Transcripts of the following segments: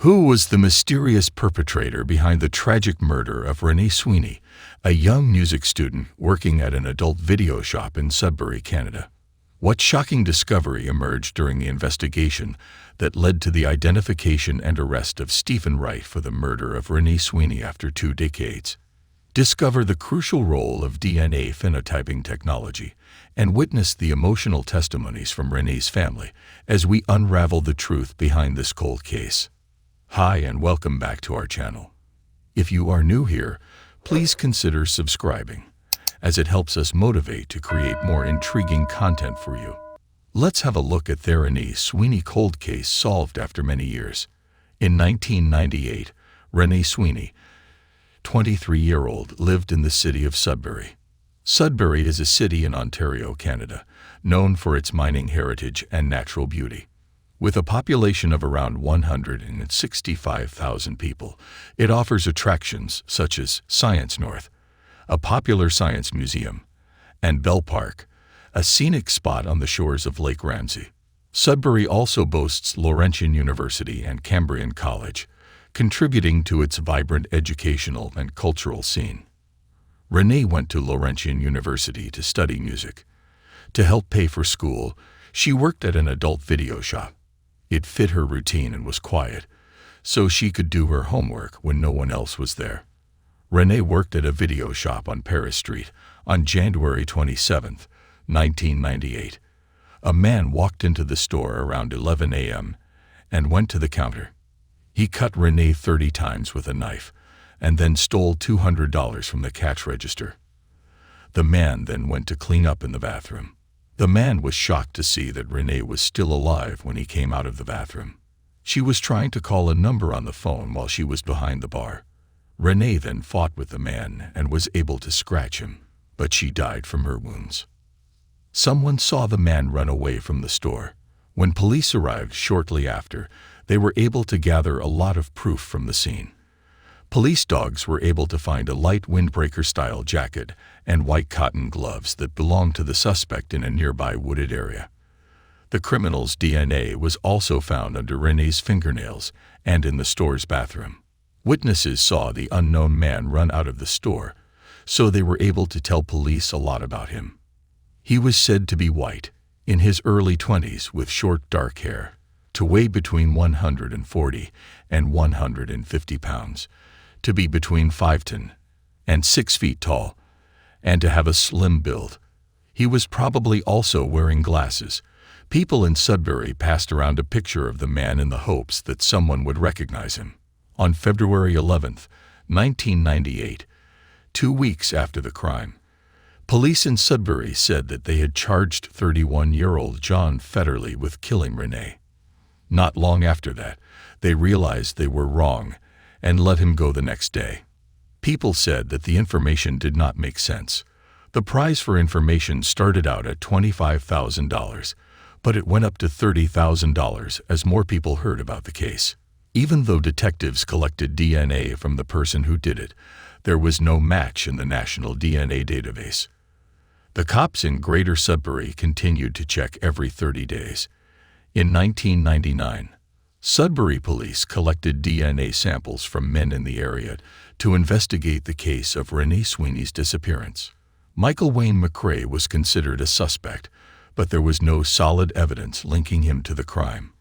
Who was the mysterious perpetrator behind the tragic murder of Renee Sweeney, a young music student working at an adult video shop in Sudbury, Canada? What shocking discovery emerged during the investigation that led to the identification and arrest of Stephen Wright for the murder of Renee Sweeney after 2 decades? Discover the crucial role of DNA phenotyping technology and witness the emotional testimonies from Renee's family as we unravel the truth behind this cold case. Hi and welcome back to our channel. If you are new here, please consider subscribing, as it helps us motivate to create more intriguing content for you. Let's have a look at the Renee Sweeney Cold case solved after many years. In 1998, Renee Sweeney, 23-year-old, lived in the city of Sudbury. Sudbury is a city in Ontario, Canada, known for its mining heritage and natural beauty. With a population of around 165,000 people, it offers attractions such as Science North, a popular science museum, and Bell Park, a scenic spot on the shores of Lake Ramsey. Sudbury also boasts Laurentian University and Cambrian College, contributing to its vibrant educational and cultural scene. Renee went to Laurentian University to study music. To help pay for school, she worked at an adult video shop. It fit her routine and was quiet, so she could do her homework when no one else was there. Renee worked at a video shop on Paris Street on January 27, 1998. A man walked into the store around 11 a.m. and went to the counter. He cut Renee 30 times with a knife and then stole $200 from the cash register. The man then went to clean up in the bathroom. The man was shocked to see that Renee was still alive when he came out of the bathroom. She was trying to call a number on the phone while she was behind the bar. Renee then fought with the man and was able to scratch him, but she died from her wounds. Someone saw the man run away from the store. When police arrived shortly after, they were able to gather a lot of proof from the scene. Police dogs were able to find a light windbreaker-style jacket and white cotton gloves that belonged to the suspect in a nearby wooded area. The criminal's DNA was also found under Renee's fingernails and in the store's bathroom. Witnesses saw the unknown man run out of the store, so they were able to tell police a lot about him. He was said to be white, in his early 20s with short dark hair, to weigh between 140 and 150 pounds, to be between 5'10" and 6 feet tall, and to have a slim build. He was probably also wearing glasses. People in Sudbury passed around a picture of the man in the hopes that someone would recognize him. On February 11, 1998, 2 weeks after the crime, police in Sudbury said that they had charged 31-year-old John Federley with killing Renee. Not long after that, they realized they were wrong and let him go the next day. People said that the information did not make sense. The prize for information started out at $25,000, but it went up to $30,000 as more people heard about the case. Even though detectives collected DNA from the person who did it, there was no match in the national DNA database. The cops in Greater Sudbury continued to check every 30 days. In 1999, Sudbury police collected DNA samples from men in the area to investigate the case of Renee Sweeney's disappearance. Michael Wayne McRae was considered a suspect, but there was no solid evidence linking him to the crime.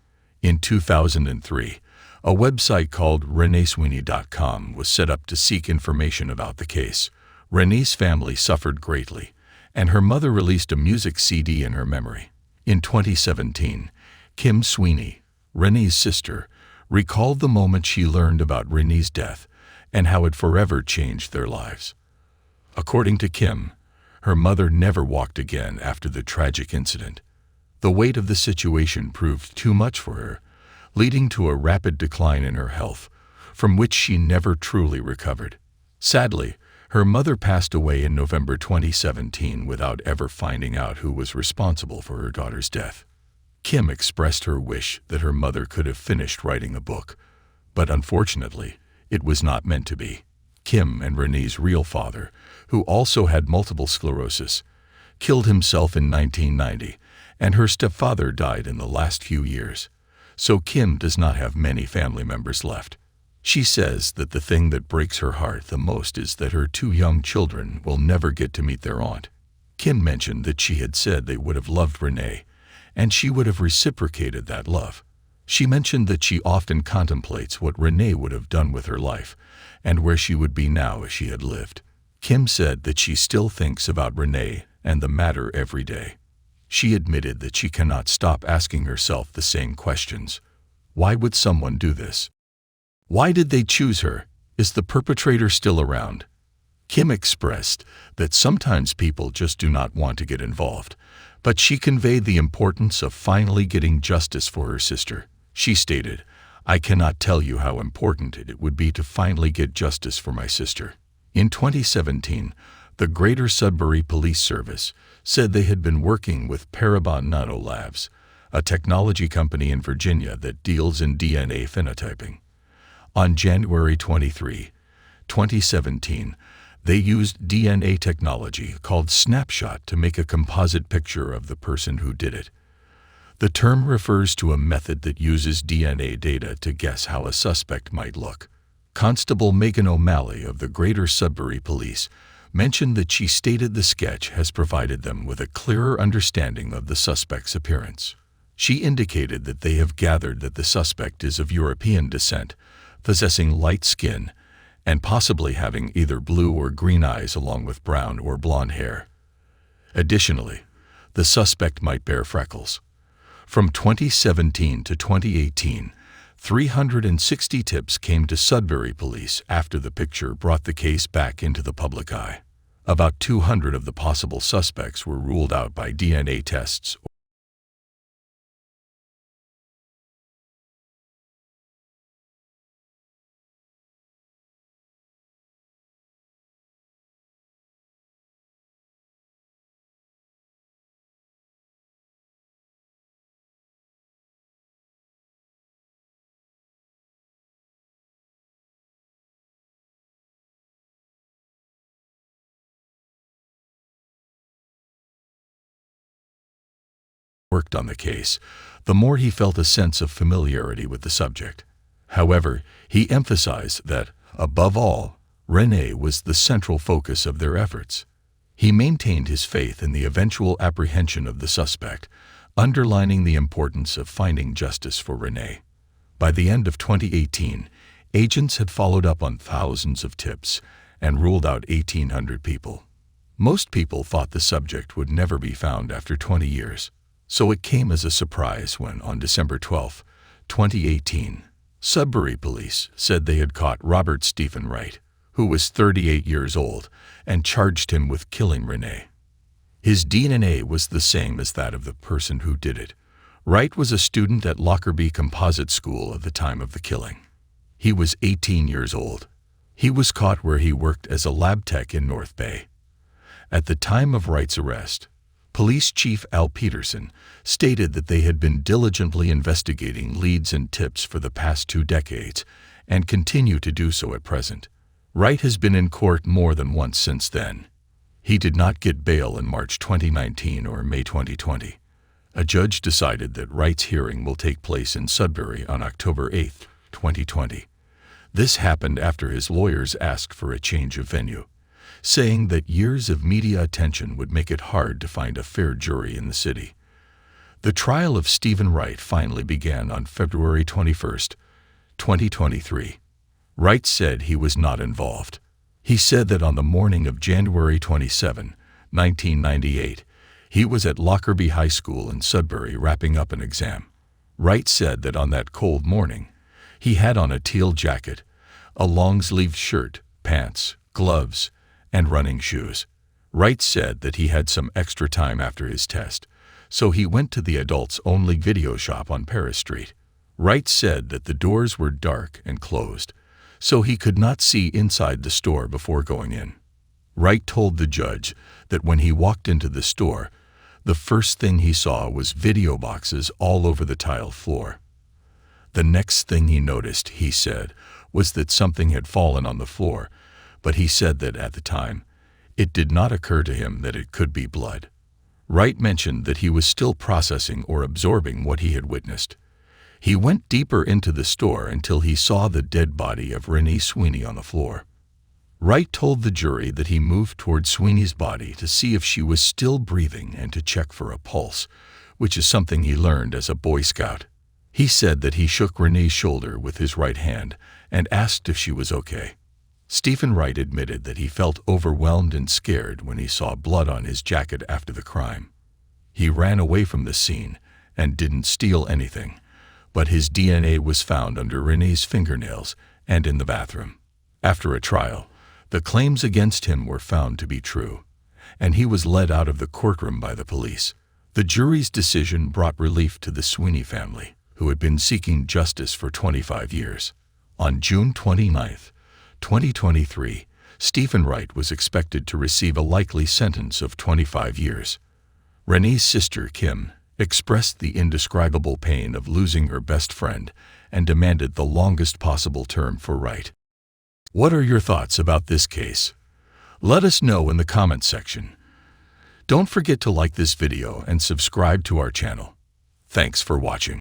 In 2003, a website called reneesweeney.com was set up to seek information about the case. Renee's family suffered greatly, and her mother released a music CD in her memory. In 2017, Kim Sweeney, Renee's sister, recalled the moment she learned about Renee's death and how it forever changed their lives. According to Kim, her mother never walked again after the tragic incident. The weight of the situation proved too much for her, leading to a rapid decline in her health, from which she never truly recovered. Sadly, her mother passed away in November 2017 without ever finding out who was responsible for her daughter's death. Kim expressed her wish that her mother could have finished writing a book, but unfortunately, it was not meant to be. Kim and Renee's real father, who also had multiple sclerosis, killed himself in 1990, and her stepfather died in the last few years. so Kim does not have many family members left. She says that the thing that breaks her heart the most is that her two young children will never get to meet their aunt. Kim mentioned that she had said they would have loved Renee, and she would have reciprocated that love. She mentioned that she often contemplates what Renee would have done with her life, and where she would be now if she had lived. Kim said that she still thinks about Renee and the matter every day. She admitted that she cannot stop asking herself the same questions. Why would someone do this? Why did they choose her? Is the perpetrator still around? Kim expressed that sometimes people just do not want to get involved, but she conveyed the importance of finally getting justice for her sister. She stated, "I cannot tell you how important it would be to finally get justice for my sister." In 2017, the Greater Sudbury Police Service said they had been working with Perpetrator Labs, a technology company in Virginia that deals in DNA phenotyping. On January 23, 2017, they used DNA technology called Snapshot to make a composite picture of the person who did it. The term refers to a method that uses DNA data to guess how a suspect might look. Constable Megan O'Malley of the Greater Sudbury Police mentioned that she stated the sketch has provided them with a clearer understanding of the suspect's appearance. She indicated that they have gathered that the suspect is of European descent, possessing light skin, and possibly having either blue or green eyes along with brown or blonde hair. Additionally, the suspect might bear freckles. From 2017 to 2018, 360 tips came to Sudbury Police after the picture brought the case back into the public eye. About 200 of the possible suspects were ruled out by DNA tests worked on the case, the more he felt a sense of familiarity with the subject. However, he emphasized that, above all, Renee was the central focus of their efforts. He maintained his faith in the eventual apprehension of the suspect, underlining the importance of finding justice for Renee. By the end of 2018, agents had followed up on thousands of tips and ruled out 1,800 people. Most people thought the subject would never be found after 20 years. So it came as a surprise when, on December 12, 2018, Sudbury Police said they had caught Robert Stephen Wright, who was 38 years old, and charged him with killing Renee. His DNA was the same as that of the person who did it. Wright was a student at Lockerbie Composite School at the time of the killing. He was 18 years old. He was caught where he worked as a lab tech in North Bay. At the time of Wright's arrest, Police Chief Al Peterson stated that they had been diligently investigating leads and tips for the past 2 decades and continue to do so at present. Wright has been in court more than once since then. He did not get bail in March 2019 or May 2020. A judge decided that Wright's hearing will take place in Sudbury on October 8, 2020. This happened after his lawyers asked for a change of venue, saying that years of media attention would make it hard to find a fair jury in the city. The trial of Stephen Wright finally began on February 21, 2023. Wright said he was not involved. He said that on the morning of January 27, 1998, he was at Lockerbie High School in Sudbury wrapping up an exam. Wright said that on that cold morning, he had on a teal jacket, a long-sleeved shirt, pants, gloves, and running shoes. Wright said that he had some extra time after his test, so he went to the adults-only video shop on Paris Street. Wright said that the doors were dark and closed, so he could not see inside the store before going in. Wright told the judge that when he walked into the store, the first thing he saw was video boxes all over the tile floor. The next thing he noticed, he said, was that something had fallen on the floor, but he said that at the time, it did not occur to him that it could be blood. Wright mentioned that he was still processing or absorbing what he had witnessed. He went deeper into the store until he saw the dead body of Renee Sweeney on the floor. Wright told the jury that he moved toward Sweeney's body to see if she was still breathing and to check for a pulse, which is something he learned as a Boy Scout. He said that he shook Renee's shoulder with his right hand and asked if she was okay. Stephen Wright admitted that he felt overwhelmed and scared when he saw blood on his jacket after the crime. He ran away from the scene and didn't steal anything, but his DNA was found under Renee's fingernails and in the bathroom. After a trial, the claims against him were found to be true, and he was led out of the courtroom by the police. The jury's decision brought relief to the Sweeney family, who had been seeking justice for 25 years. On June 29, 2023, Stephen Wright was expected to receive a likely sentence of 25 years. Renee's sister, Kim, expressed the indescribable pain of losing her best friend and demanded the longest possible term for Wright. What are your thoughts about this case? Let us know in the comments section. Don't forget to like this video and subscribe to our channel. Thanks for watching.